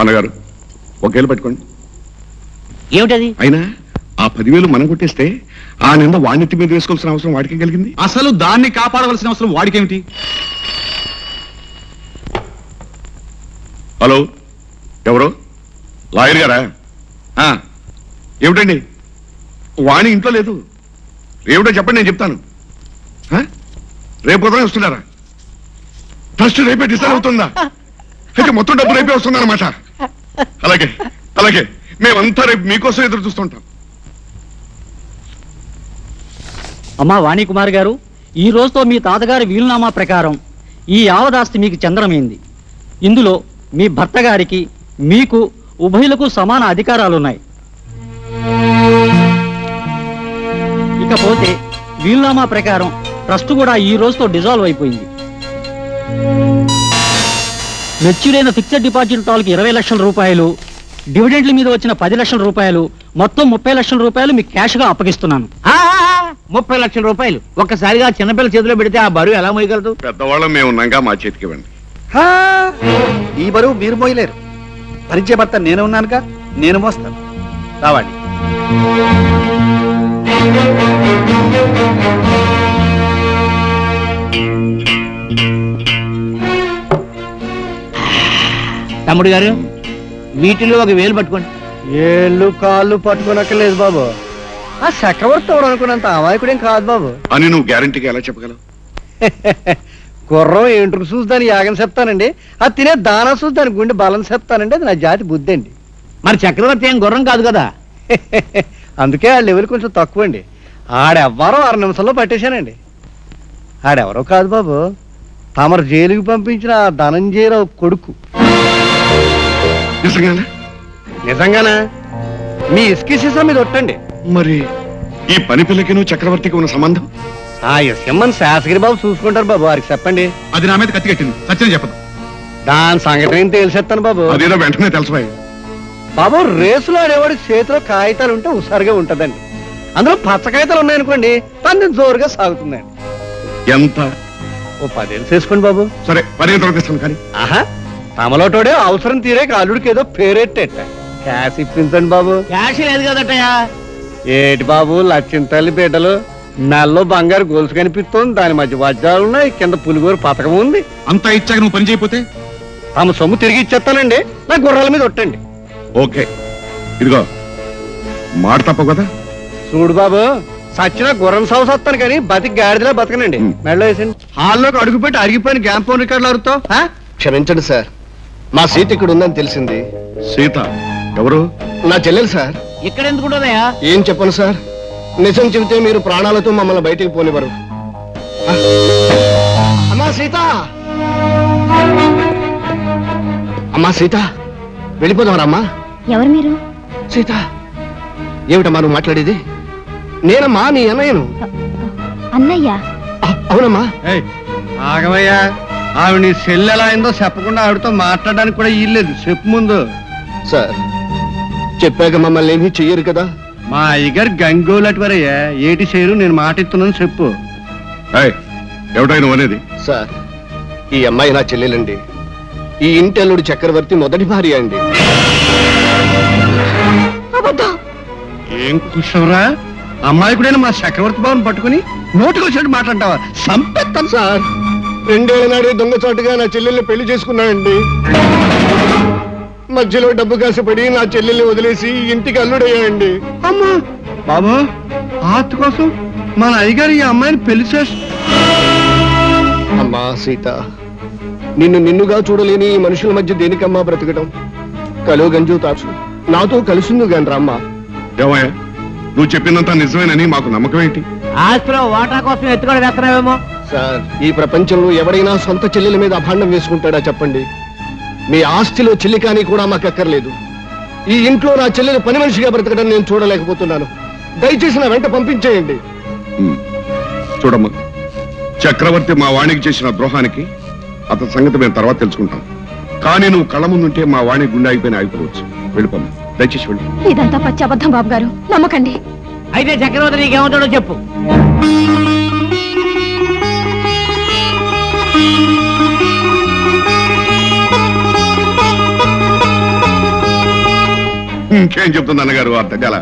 అన్నగారు ఒకేళ్ళు పట్టుకోండి. ఏమిటది? అయినా ఆ 10,000 మనం కొట్టేస్తే ఆ నింద వాణ్యత మీద వేసుకోవాల్సిన అవసరం వాడికి కలిగింది. అసలు దాన్ని కాపాడవలసిన అవసరం వాడికేమిటి? హలో, ఎవరు? లాయర్ గారా? ఏమిటండి, వాణి ఇంట్లో లేదు. ఏమిటో చెప్పండి, నేను చెప్తాను. రేపు ఉదయం వస్తున్నారా? ట్రస్ట్ రేపే డిసైడ్ అవుతుందా? అయితే మొత్తం డబ్బు రేపే వస్తుందా అన్నమాట. అలాగే అలాగే, మేమంతా రేపు మీకోసం ఎదురు చూస్తుంటాం. అమ్మా వాణికుమార్ గారు, ఈ రోజుతో మీ తాతగారి వీలునామా ప్రకారం ఈ యావదాస్తి మీకు చంద్రమైంది. ఇందులో మీ భర్త గారికి మీకు ఉభయులకు సమాన అధికారాలున్నాయి. ఇకపోతే వీలునామా ప్రకారం ట్రస్ట్ కూడా ఈ రోజుతో డిజాల్వ్ అయిపోయింది. మెచ్యూరైన ఫిక్స్డ్ డిపాజిట్ తాలూకు 20 లక్షల రూపాయలు, డివిడెంట్ల మీద వచ్చిన 10 లక్షల రూపాయలు, మొత్తం 30 లక్షల రూపాయలు మీకు క్యాష్ గా అప్పగిస్తున్నాను. 30 లక్షల రూపాయలు ఒక్కసారిగా చిన్నపిల్ల చేతిలో పెడితే ఆ బరువు ఎలా మోయగలదు? పెద్దవాళ్ళం మేము ఉన్నాగా, మా చేతికి ఇవ్వండి. ఈ బరువు మీరు మోయలేరు. పరిచయ భర్త నేను ఉన్నానుగా, నేను మోస్తాను. రావాలి. తమ్ముడు గారు, వీటిలో ఒక వేలు పట్టుకోండి. ఏళ్ళు కాళ్ళు పట్టుకోనక్కర్లేదు బాబు. ఆ చక్రవర్తి అనుకున్నంత అమాయకుడేం కాదు బాబు అని నువ్వు గ్యారంటీగా ఎలా చెప్పగలవు? గుర్రం ఏంట్రుకు చూసి దాని యాగం చెప్తానండి, అది తినే దానా చూసి దాని గుండె బలం చెప్తానండి. అది నా జాతి బుద్ధి అండి. మరి చక్రవర్తి ఏం గుర్రం కాదు కదా. అందుకే ఆ లెవెల్ కొంచెం తక్కువ అండి. ఆడెవ్వరో 6 నిమిషాల్లో పట్టేశానండి. ఆడెవరో కాదు బాబు, తమరు జైలుకి పంపించిన ధనంజయరావు కొడుకు. నిజంగానా? మీ ఇసుక సీసా మీద ఒట్టండి. మరి ఈ పని పిల్లకి నువ్వు చక్రవర్తికి ఉన్న సంబంధం? ఆ ఎస్ఎమ్మని శాసగిరి బాబు చూసుకుంటారు బాబు, వారికి చెప్పండి. అది నా మీద కత్తి కట్టింది, సత్యం చెప్పదు. దాని సంగతి ఏం తెలిసేస్తాను బాబు. అదేదో వెంటనే తెలుసుపోయి బాబు, రేసులో ఆడేవాడి చేతిలో కాగితాలు ఉంటే హుషారుగా ఉంటదండి. అందులో పచ్చ కాగితాలు ఉన్నాయనుకోండి, పందెం జోరుగా సాగుతుందండి. ఎంత? ఓ 10 ఏళ్ళు చేసుకోండి బాబు. సరే, 10 తరగతిస్తాను. కానీ ఆహా, తమలోటోడే అవసరం తీరే అల్లుడికి ఏదో పేరెట్టేట. క్యాష్ ఇప్పించండి బాబు. క్యాష్ లేదు కదటయా. ఏటి బాబు, లక్ష్యం తల్లి బిడ్డలు, మెల్లో బంగారు గొలుసు కనిపిస్తోంది, దాని మధ్య వజ్రాలు ఉన్నాయి, కింద పులిగోరు పథకం ఉంది. అంతా ఇచ్చాక నువ్వు పని చేయకపోతే తమ సొమ్ము తిరిగి ఇచ్చేస్తానండి. నా గుర్రాల మీద ఒట్టండి. ఓకే, ఇదిగో మాట తప్ప కదా. చూడు బాబు, సచ్చిన గుర్రం సౌస్ వస్తాను కానీ బతికి గాడిదలా బతకనండి. మెడలో వేసండి. హాల్లోకి అడుగుపెట్టి అరిగిపోయిన గ్యాంపోన్ రికార్డులు అరుతో. క్షమించండి సార్, మా సీత ఇక్కడ ఉందని తెలిసింది. సీత ఎవరు? నా చెల్లెలు సార్. ఇక్కడ ఎందుకు ఉండదయా? ఏం చెప్పను సార్, నిజం చెబితే మీరు ప్రాణాలతో మమ్మల్ని బయటికి పోనివ్వరు. అమ్మా సీత, అమ్మా సీత, వెళ్ళిపోదామరమ్మా. ఎవరు మీరు? సీత, ఏమిటమ్మా నువ్వు మాట్లాడేది? నేనమ్మా నీ అన్నయ్యను. అన్నయ్య? అవునమ్మా. ఆగమయ్యా, ఆవిడ నీ సెల్ ఎలా అయిందో చెప్పకుండా ఆవిడతో మాట్లాడడానికి కూడా ఇల్లేదు. చెప్పు ముందు. సార్, చెప్పాక మమ్మల్ని ఏమీ చెయ్యరు కదా. మా అయ్యగారు గంగోలటివారయ్యా, ఏటి చేయరు, నేను మాట ఇస్తున్నాను చెప్పు. ఎవటై నువ్వు అనేది? సార్, ఈ అమ్మాయి నా చెల్లెలండి. ఈ ఇంటి అల్లుడు చక్రవర్తి మొదటి భార్య అండి. ఏం కుషవరా, అమ్మాయికుడైనా మా చక్రవర్తి బాబుని పట్టుకుని నోటికొచ్చినట్టు మాట్లాడతావా? సంపెత్తాను సార్. 2 ఏళ్ల నాడే దొంగచాటుగా నా చెల్లెల్ని పెళ్లి చేసుకున్నానండి. మధ్యలో డబ్బు కాసపడి నా చెల్లెల్ని వదిలేసి ఇంటికి అల్లుడయ్యాయండి. అమ్మా బాబు, ఆత్ కోసం మన అయ్యగారు ఈ అమ్మాయిని పెళ్లి చేసి. అమ్మా సీత, నిన్నుగా చూడలేని ఈ మనుషుల మధ్య దేనికమ్మా బ్రతకడం? కలో గంజు తాచు నాతో కలిసింది గాని రామ్మా. ఏమయ్యా, నువ్వు చెప్పినంత నిజమేనని మాకు నమ్మకం ఏంటి? ఆస్తిలో వాటా కోసం ఎత్తుకొని వేస్తున్నావేమో. సార్, ఈ ప్రపంచంలో ఎవడైనా సొంత చెల్లెల మీద అభాండం వేసుకుంటాడా చెప్పండి? మీ ఆస్తిలో చెల్లికాని కూడా మాకు అక్కర్లేదు. ఈ ఇంట్లో నా చెల్లెలు పని మనిషిగా బ్రతకడం నేను చూడలేకపోతున్నాను. దయచేసి నా వెంట పంపించేయండి. చూడమ్మా, చక్రవర్తి మా వాణికి చేసిన ద్రోహానికి అతని సంగతి మేము తర్వాత తెలుసుకుంటాం. కానీ నువ్వు కళ్ళ ముందుంటే మా వాణి గుండె ఆగిపోయిపోవచ్చు. వెళ్ళిపోమ్మా, దయచేసి వెళ్ళి. ఇదంతా పచ్చి అబద్ధం బాబు గారు, నమ్మకండి. అయితే చక్రవర్తి నీకేమవుతాడో చెప్పు. ఇంకేం చెప్తుంది అన్నగారు ఆ దగ్గర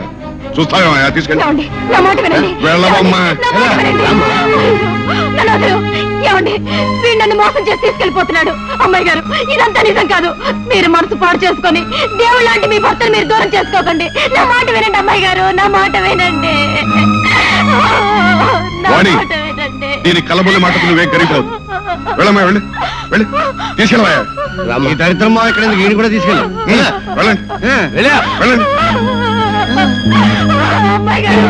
చూస్తావేమయ్యా తీసుకెళ్ళి ఏమండి నా మాట వినండి వెళ్ళవమ్మా నా మాట వినండి. నన్ను వదలు. ఏమండి వీడు నన్ను మోసం చేసి తీసుకెళ్లిపోతున్నాడు. అమ్మాయి గారు ఇదంతా నిజం కాదు. మీరు మనసు పాడు చేసుకొని దేవుడు లాంటి మీ భర్తను మీరు దూరం చేసుకోకండి. నా మాట వినండి అమ్మాయి గారు, నా మాట వినండి, నా వాణి, మాట వినండి. దీని కలబొల్లి మాటకు నువ్వే గరిపోదు. వెళ్ళమ్మా వెళ్ళి వెళ్ళి తీసుకెళ్ళవయ్యా. ఈ దరిద్రం మా ఇక్కడ వీడిని కూడా తీసుకెళ్ళి వెళ్ళండి వెళ్ళండి. అమ్మాయి గారు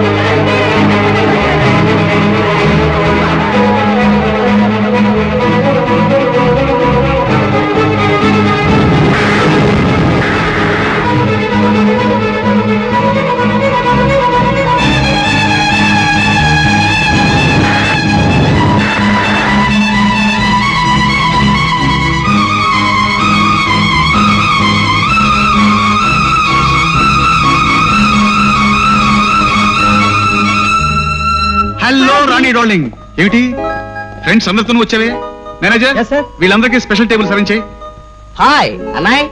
హలో రాణి డార్లింగ్, ఏమిటి ఫ్రెండ్స్ అందరితోనూ వచ్చావే? మేనేజర్, వీళ్ళందరికీ స్పెషల్ టేబుల్ సర్వ్ చేయి. హాయ్ అన్నాయ్,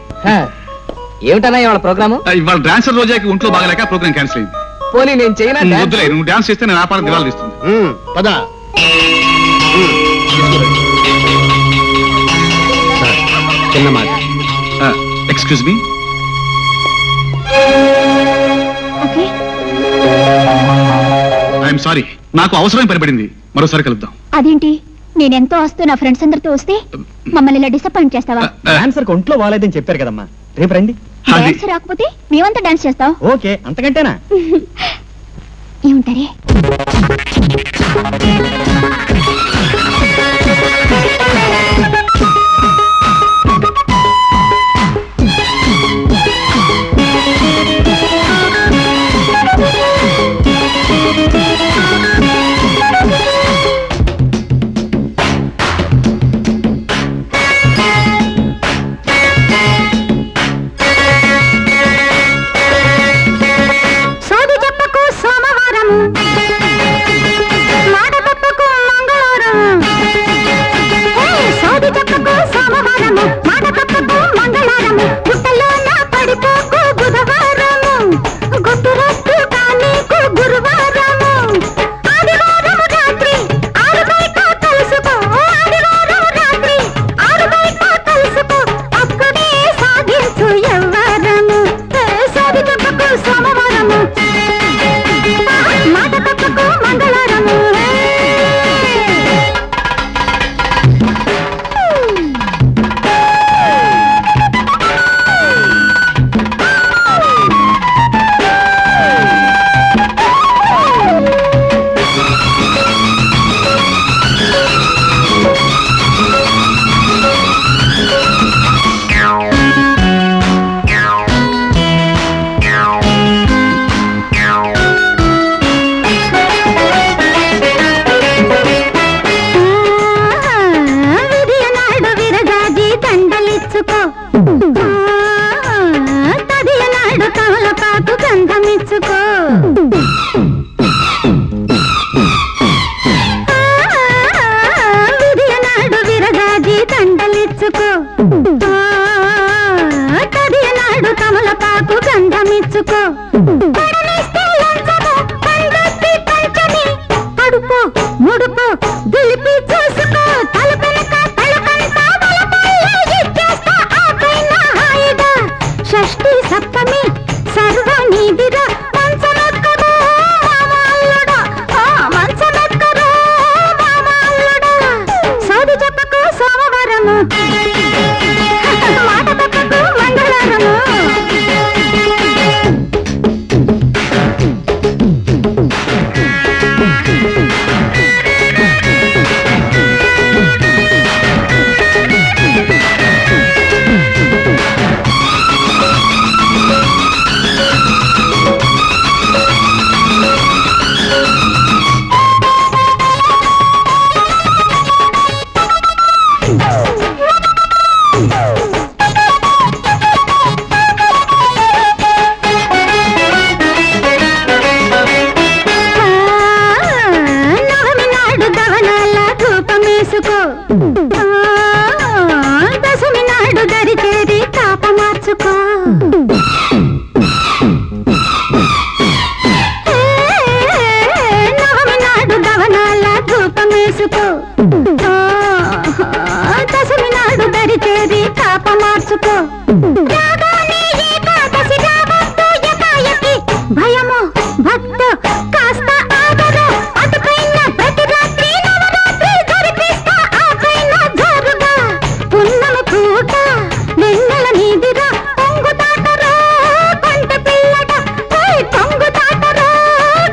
ఏమిటన్నాయ్ వాళ్ళ ప్రోగ్రాము? ఇవాళ డాన్సర్ రోజాకి ఒంట్లో బాగలేక ప్రోగ్రామ్ క్యాన్సిల్ అయింది. పోనీ నేను చేయనా? వద్దులే, నువ్వు డాన్స్ చేస్తే నేను వ్యాపారం దివాళ తీస్తుంది. పద చిన్న మాట. Excuse me, okay I'm sorry, నాకు అవసరం పడిపడింది. మరోసారి కలుద్దాం. అదేంటి నేనెంతో వస్తూ నా ఫ్రెండ్స్ అందరితో వస్తే మమ్మల్ని ఇలా డిసప్పాయింట్ చేస్తావా? డాన్సర్ ఒంట్లో బాగాలేదని చెప్పారు కదమ్మా, రేపు రండి. అది డాన్స్ రాకపోతే మేమంతా డాన్స్ చేస్తాం. ఓకే, అంతకంటేనా? ఏముంటారే చేసుకో దశమి నాడు దరి చేరి కాప మార్చుకో భయము భక్త కాస్త ఆదరు అటుపైన ప్రతి రాత్రి నవరాత్రి జరిపిస్తా ఆ పైన జరుగా పున్నమి పూట వెన్నెల నీదిరా పొంగుతాటరా కంట పిల్లట పొంగుతాటరా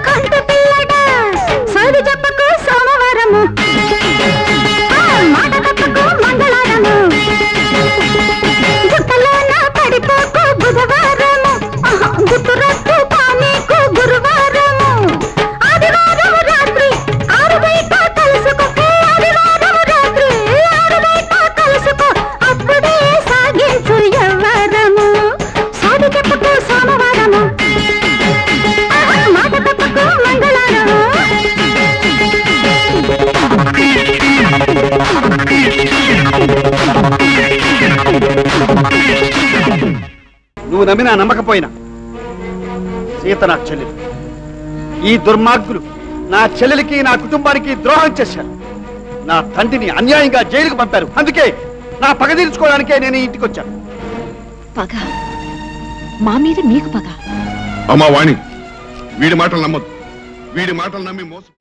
కంట పిల్లట సరి చెప్పకు సోమవారము మాట తప్పకు మంగళవారము గుట్టలోన పడిపోకు బుధవారము గుట్టురట్టు పానీకు గురువారము ఆదివారం రాత్రి 6 బయట కలుసుకో ఆదివారం రాత్రి 6 బయట కలుసుకో అప్పుడే సాగించు యవ్వారము సాది చెప్పకు సోమవారము మాట తప్పకు మంగళవారము నువ్వు నమ్మినా నమ్మకపోయినా సీత నా చెల్లెలు. ఈ దుర్మార్గులు నా చెల్లెలికి నా కుటుంబానికి ద్రోహం చేశారు. నా తండ్రిని అన్యాయంగా జైలుకు పంపారు. అందుకే నా పగ తీర్చుకోవడానికే నేను ఈ ఇంటికి వచ్చాను. పగ మా మీద మీకు పగ? అమ్మా వాణి, వీడి మాటలు నమ్మద్దు. వీడి మాటలు నమ్మి మోసం